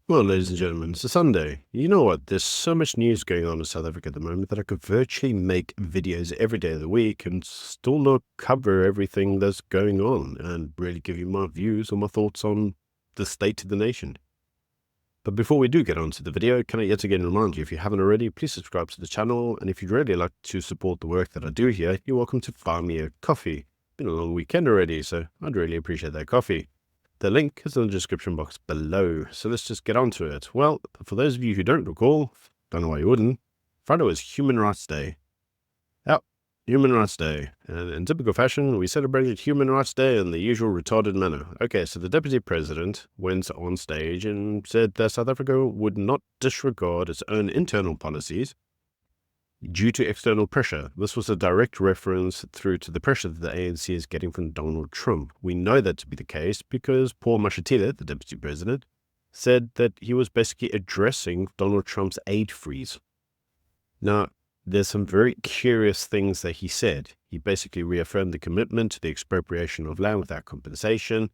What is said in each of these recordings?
Well, ladies and gentlemen, it's a Sunday. You know what? There's so much news going on in South Africa at the moment that I could virtually make videos every day of the week and still not cover everything that's going on and really give you my views or my thoughts on the state of the nation. But before we do get on to the video, can I yet again remind you, if you haven't already, please subscribe to the channel. And if you'd really like to support the work that I do here, you're welcome to buy me a coffee. Been a long weekend already, so I'd really appreciate that coffee. The link is in the description box below, so let's just get on to it. Well, for those of you who don't recall, don't know why you wouldn't, Friday was Human Rights Day. Yep, Human Rights Day. And in typical fashion, we celebrated Human Rights Day in the usual retarded manner. Okay, so the Deputy President went on stage and said that South Africa would not disregard its own internal policies due to external pressure. This was a direct reference through to the pressure that the ANC is getting from Donald Trump. We know that to be the case because Paul Mashatile, the Deputy President, said that he was basically addressing Donald Trump's aid freeze. Now, there's some very curious things that he said. He basically reaffirmed the commitment to the expropriation of land without compensation.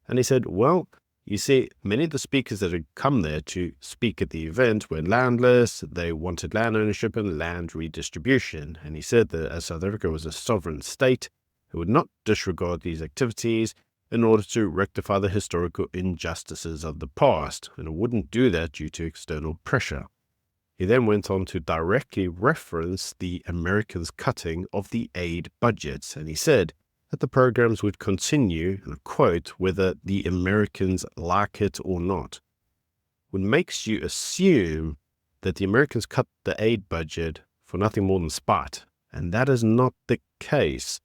And he said, well, you see, many of the speakers that had come there to speak at the event were landless. They wanted land ownership and land redistribution. And he said that as South Africa was a sovereign state, it would not disregard these activities in order to rectify the historical injustices of the past, and it wouldn't do that due to external pressure. He then went on to directly reference the Americans' cutting of the aid budgets, and he said that the programs would continue, and I quote, whether the Americans like it or not. What makes you assume that the Americans cut the aid budget for nothing more than spite, and that is not the case.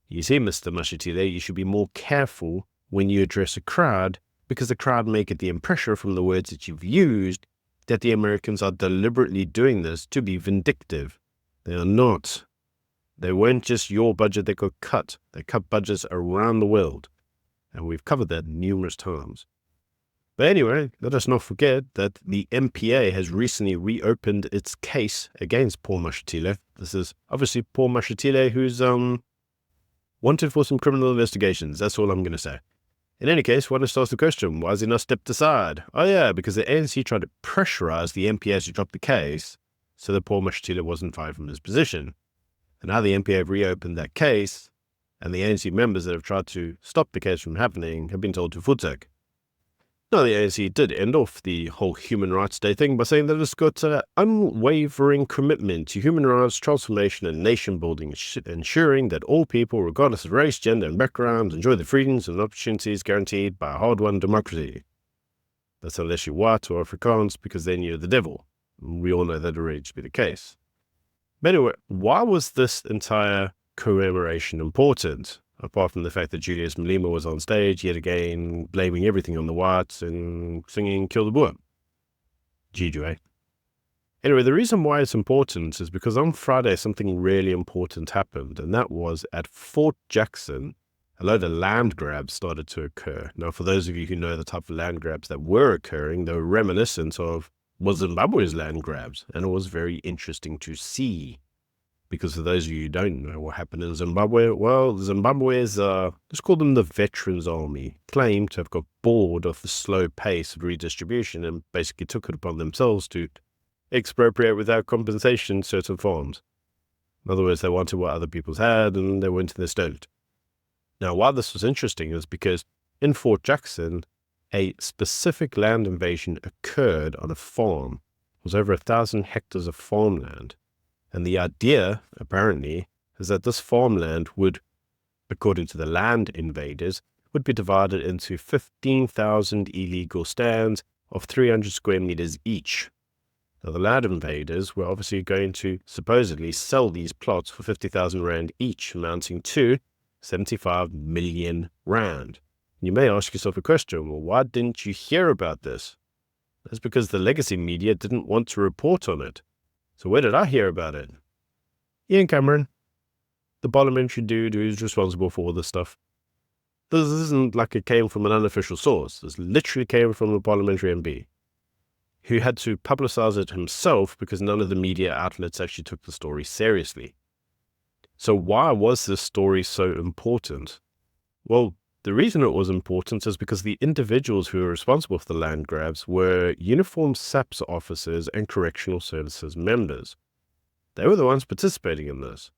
You see, Mr. Mashatile, you should be more careful when you address a crowd, because the crowd may get the impression from the words that you've used that the Americans are deliberately doing this to be vindictive. They are not. They weren't just your budget that got cut. They cut budgets around the world. And we've covered that numerous times. But anyway, let us not forget that the MPA has recently reopened its case against Paul Mashatile. This is obviously Paul Mashatile, who's wanted for some criminal investigations. That's all I'm going to say. In any case, one starts the question, why has he not stepped aside? Oh yeah, because the ANC tried to pressurize the MPA to drop the case so that Paul Mashatile wasn't fired from his position. And now the MPA have reopened that case, and the ANC members that have tried to stop the case from happening have been told to footsake. Now, the ANC did end off the whole Human Rights Day thing by saying that it's got an unwavering commitment to human rights, transformation, and nation building, ensuring that all people, regardless of race, gender, and background, enjoy the freedoms and opportunities guaranteed by a hard-won democracy. That's unless you're white or Afrikaans, because then you're the devil. We all know that already to be the case. But anyway, why was this entire commemoration important? Apart from the fact that Julius Malema was on stage, yet again, blaming everything on the whites and singing Kill the Boer. GJ. Anyway, the reason why it's important is because on Friday, something really important happened, and that was at Fort Jackson, a load of land grabs started to occur. Now, for those of you who know the type of land grabs that were occurring, they were reminiscent of Zimbabwe's land grabs, and it was very interesting to see. Because for those of you who don't know what happened in Zimbabwe, well, Zimbabwe's, let's call them the Veterans Army, claimed to have got bored of the slow pace of redistribution and basically took it upon themselves to expropriate without compensation certain farms. In other words, they wanted what other people's had and they went and they stole it. Now, why this was interesting is because in Fort Jackson, a specific land invasion occurred on a farm. It was over 1,000 hectares of farmland. And the idea, apparently, is that this farmland would, according to the land invaders, would be divided into 15,000 illegal stands of 300 square meters each. Now, the land invaders were obviously going to supposedly sell these plots for 50,000 rand each, amounting to 75 million rand. You may ask yourself a question, well, why didn't you hear about this? That's because the legacy media didn't want to report on it. So where did I hear about it? Ian Cameron, the parliamentary dude who's responsible for all this stuff. This isn't like it came from an unofficial source. This literally came from a parliamentary MP who had to publicize it himself because none of the media outlets actually took the story seriously. So why was this story so important? Well, The reason it was important is because the individuals who were responsible for the land grabs were uniformed SAPS officers and correctional services members. They were the ones participating in this.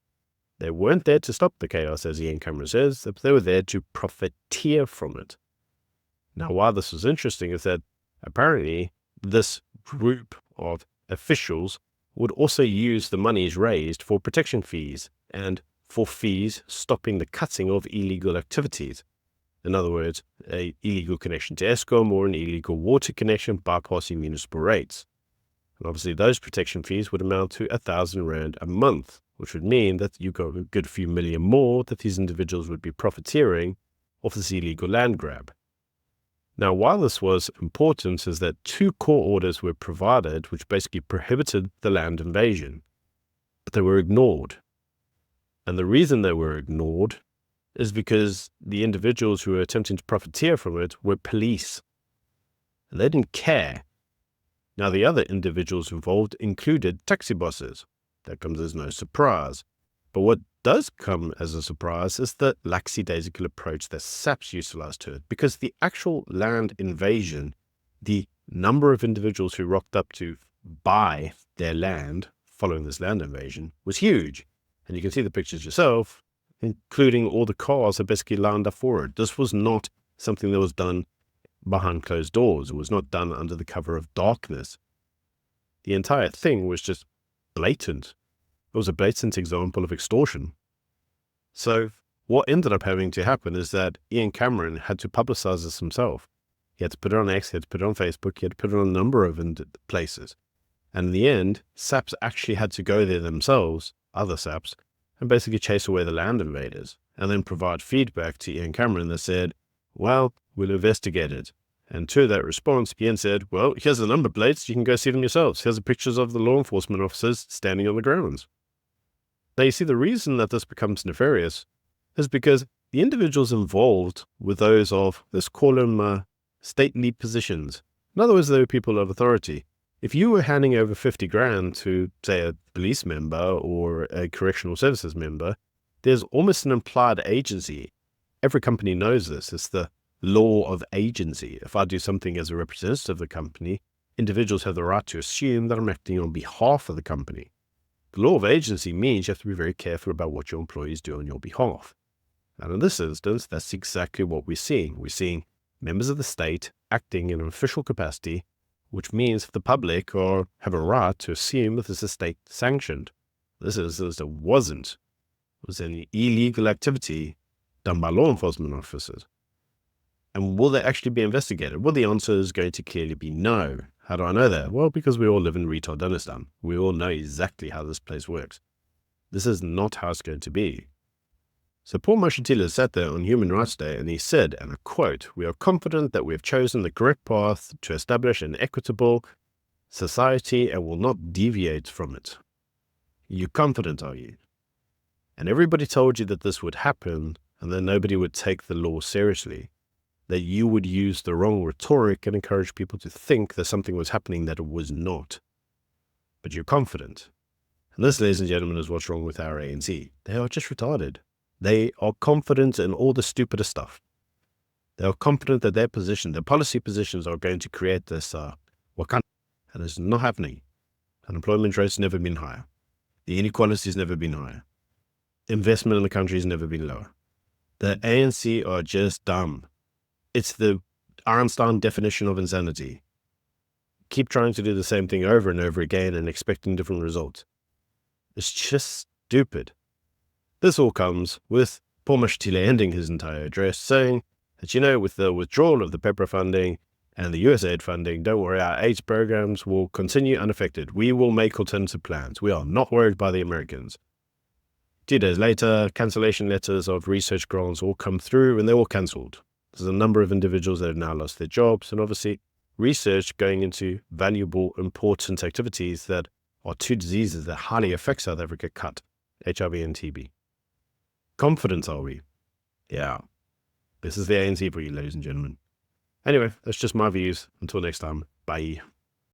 They weren't there to stop the chaos, as Ian Cameron says, but they were there to profiteer from it. Now, why this was interesting is that apparently this group of officials would also use the monies raised for protection fees and for fees stopping the cutting of illegal activities. In other words, an illegal connection to Eskom or an illegal water connection bypassing municipal rates. And obviously those protection fees would amount to R1,000 a month, which would mean that you got a good few million more that these individuals would be profiteering off this illegal land grab. Now, why this was important is that 2 court orders were provided which basically prohibited the land invasion, but they were ignored. And the reason they were ignored is because the individuals who were attempting to profiteer from it were police. And they didn't care. Now, the other individuals involved included taxi bosses. That comes as no surprise. But what does come as a surprise is the lackadaisical approach that SAPS utilized to it, because the actual land invasion, the number of individuals who rocked up to buy their land following this land invasion was huge. And you can see the pictures yourself, including all the cars that basically lined up for it. This was not something that was done behind closed doors. It was not done under the cover of darkness. The entire thing was just blatant. It was a blatant example of extortion. So what ended up having to happen is that Ian Cameron had to publicize this himself. He had to put it on X, he had to put it on Facebook, he had to put it on a number of places. And in the end, SAPS actually had to go there themselves, other SAPS, and basically chase away the land invaders, and then provide feedback to Ian Cameron that said, well, we'll investigate it. And to that response, Ian said, well, here's the number plates, you can go see them yourselves. Here's the pictures of the law enforcement officers standing on the grounds. Now, you see, the reason that this becomes nefarious is because the individuals involved were those of, let's call them stately positions. In other words, they were people of authority. If you were handing over 50 grand to, say, a police member or a correctional services member, there's almost an implied agency. Every company knows this. It's the law of agency. If I do something as a representative of the company, individuals have the right to assume that I'm acting on behalf of the company. The law of agency means you have to be very careful about what your employees do on your behalf. And in this instance, that's exactly what we're seeing. We're seeing members of the state acting in an official capacity, which means the public have a right to assume that this is state-sanctioned. This wasn't. It was an illegal activity done by law enforcement officers. And will they actually be investigated? Well, the answer is going to clearly be no. How do I know that? Well, because we all live in Retardanistan. We all know exactly how this place works. This is not how it's going to be. So Paul Mashatile sat there on Human Rights Day and he said, and I quote, "We are confident that we have chosen the correct path to establish an equitable society and will not deviate from it." You're confident, are you? And everybody told you that this would happen and that nobody would take the law seriously, that you would use the wrong rhetoric and encourage people to think that something was happening that it was not. But you're confident. And this, ladies and gentlemen, is what's wrong with our ANC. They are just retarded. They are confident in all the stupidest stuff. They are confident that their policy positions are going to create this Wakanda. And it's not happening. Unemployment rate's never been higher. The inequality has never been higher. Investment in the country has never been lower. The ANC are just dumb. It's the Einstein definition of insanity. Keep trying to do the same thing over and over again and expecting different results. It's just stupid. This all comes with Paul Mashatile ending his entire address saying that, with the withdrawal of the PEPRA funding and the USAID funding, don't worry, our AIDS programs will continue unaffected. We will make alternative plans. We are not worried by the Americans. 2 days later, cancellation letters of research grants all come through and they're all cancelled. There's a number of individuals that have now lost their jobs, and obviously research going into valuable, important activities that are 2 diseases that highly affect South Africa cut, HIV and TB. Confident are we? Yeah. This is the ANC for you, ladies and gentlemen. Anyway, that's just my views. Until next time, bye.